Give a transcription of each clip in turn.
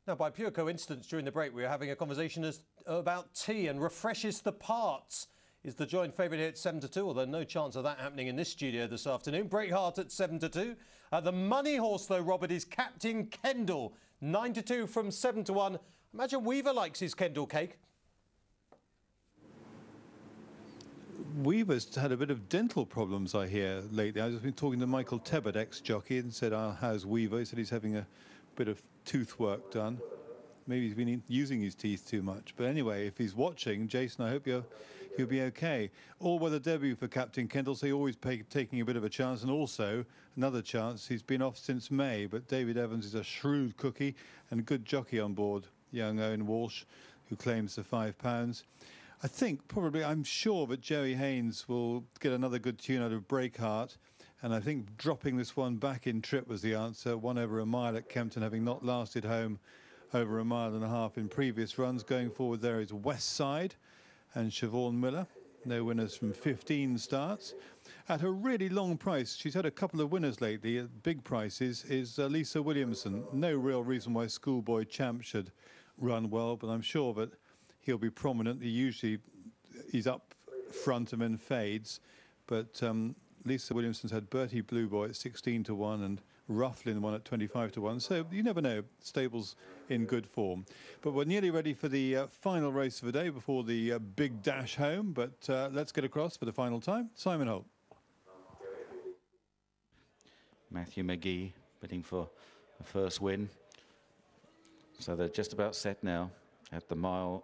Now, by pure coincidence, during the break, we were having a conversation about tea, and Refreshestheparts is the joint favourite here at 7-2, although no chance of that happening in this studio this afternoon. Breakheart at 7-2. The money horse, though, Robert, is Captain Kendall, 9-2 from 7-1. Imagine Weaver likes his Kendall cake. Weaver's had a bit of dental problems, I hear, lately. I've just been talking to Michael Tebbett, ex-jockey, and said, how's Weaver? He said he's having a bit of tooth work done. Maybe he's been using his teeth too much. But anyway, if he's watching, Jason, I hope you'll be okay. All-weather debut for Captain Kendall, so he's always taking a bit of a chance. And also, another chance, he's been off since May. But David Evans is a shrewd cookie and a good jockey on board, young Owen Walsh, who claims the £5. I think, I'm sure that Joey Haynes will get another good tune out of Breakheart. And I think dropping this one back in trip was the answer. 1 over a mile at Kempton, having not lasted home over a mile and a half in previous runs. Going forward there is West Side and Siobhan Miller. No winners from 15 starts. At a really long price, she's had a couple of winners lately at big prices, is Lisa Williamson. No real reason why Schoolboy Champ should run well, but I'm sure that he'll be prominent. He's up front and then fades. But Lisa Williamson's had Bertie Blue Boy at 16-1 and Rufflin one at 25-1. So you never know, stable's in good form. But we're nearly ready for the final race of the day before the big dash home. But let's get across for the final time. Simon Holt. Matthew McGee bidding for the first win. So they're just about set now at the mile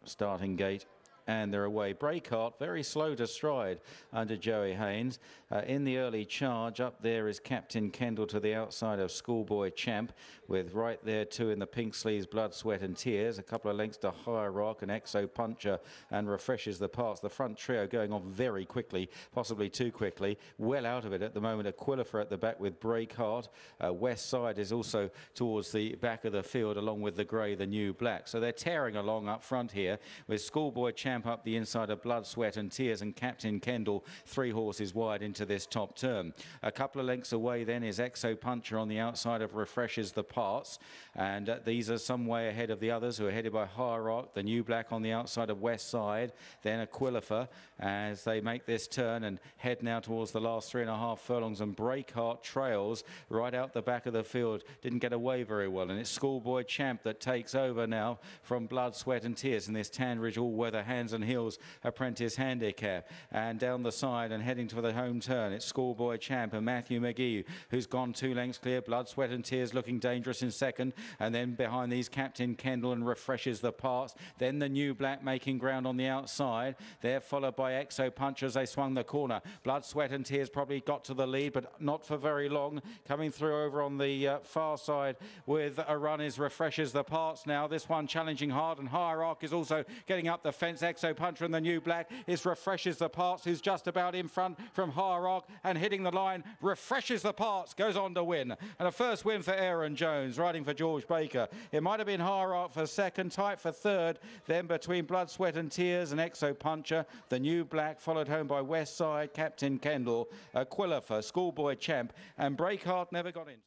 starting gate. And they're away. Breakheart very slow to stride under Joey Haynes. In the early charge, up there is Captain Kendall to the outside of Schoolboy Champ, with right there too in the pink sleeves, Blood, Sweat and Tears. A couple of lengths to Higher Rock and Exo Puncher and Refreshestheparts. The front trio going on very quickly, possibly too quickly. Well out of it at the moment. Aquilifer at the back with Breakheart. West Side is also towards the back of the field, along with the grey, the new black. So they're tearing along up front here with Schoolboy Champ up the inside of Blood, Sweat and Tears, and Captain Kendall 3 horses wide into this top turn. A couple of lengths away then is Exo Puncher on the outside of Refreshestheparts, and these are some way ahead of the others who are headed by Higher Rock, the new black on the outside of West Side, then Aquilifer as they make this turn and head now towards the last 3.5 furlongs, and Breakheart trails right out the back of the field, didn't get away very well, and it's Schoolboy Champ that takes over now from Blood, Sweat and Tears in this Tanridge all-weather hands and heels apprentice handicap. And down the side and heading to the home turn, it's Schoolboy Champ and Matthew McGee, who's gone 2 lengths clear. Blood, Sweat and Tears looking dangerous in second, and then behind these Captain Kendall and Refreshestheparts. Then the new black making ground on the outside. They're followed by Exo Puncher as they swung the corner. Blood, Sweat and Tears probably got to the lead, but not for very long. Coming through over on the far side with a run is Refreshestheparts now. This one challenging hard, and Higher Arc is also getting up the fence. Exo Puncher and the new black is Refreshestheparts, who's just about in front from Higher Arc and hitting the line. Refreshestheparts goes on to win, and a first win for Aaron Jones riding for George Baker. It might have been Higher Arc for second, tight for third, then between Blood, Sweat and Tears and Exo Puncher, the new black followed home by West Side, Captain Kendall, Aquilifer, Schoolboy Champ, and Breakheart never got into.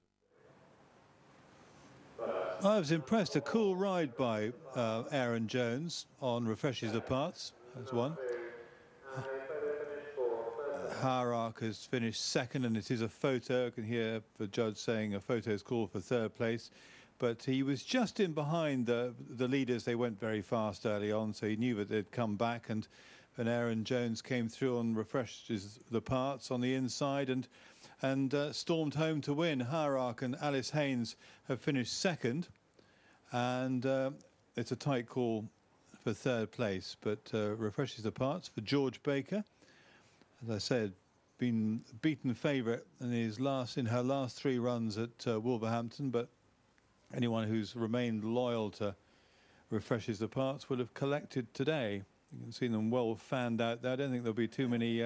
I was impressed. A cool ride by Aaron Jones on Refreshestheparts. That's one. Higher Arc has finished second, and it is a photo. I can hear the judge saying a photo is called for third place. But he was just in behind the leaders. They went very fast early on, so he knew that they'd come back. And Aaron Jones came through on Refreshestheparts on the inside and stormed home to win. Higher Arc and Alice Haynes have finished second, and it's a tight call for third place. But Refreshestheparts for George Baker, as I said, been beaten favourite in her last 3 runs at Wolverhampton. But anyone who's remained loyal to Refreshestheparts would have collected today. You can see them well fanned out there. I don't think there'll be too many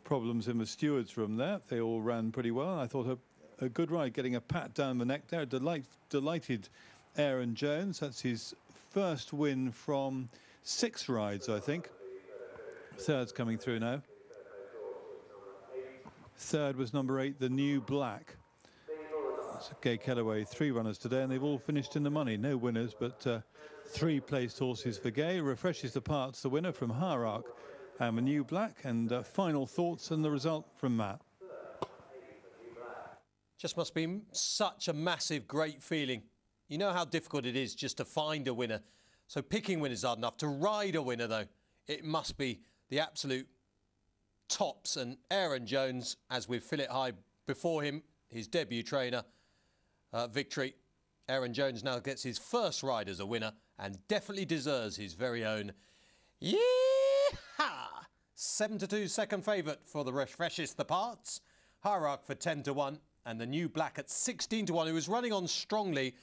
problems in the stewards' room there. They all ran pretty well. I thought a good ride, getting a pat down the neck there. Delighted Aaron Jones. That's his first win from 6 rides, I think. Third's coming through now. Third was number 8, the new black. Gay Kellaway, 3 runners today, and they've all finished in the money. No winners, but 3 placed horses for Gay. Refreshestheparts, the winner from Hierarch, and the New Black. And final thoughts and the result from Matt. Just must be such a massive, great feeling. You know how difficult it is just to find a winner. So picking winners is hard enough. To ride a winner, though, it must be the absolute tops. And Aaron Jones, as with Philip High before him, his debut trainer, victory. Aaron Jones now gets his first ride as a winner and definitely deserves his very own. Yee-haw! 7-2 second favourite for the Refreshestheparts. Hierarch for 10-1 and the New Black at 16-1, who was running on strongly.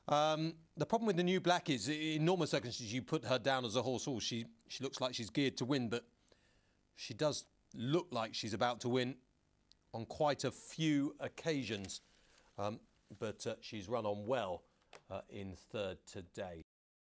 The problem with the New Black is, in normal circumstances, you put her down as a horse. She looks like she's geared to win, but she does look like she's about to win on quite a few occasions. But she's run on well in third today.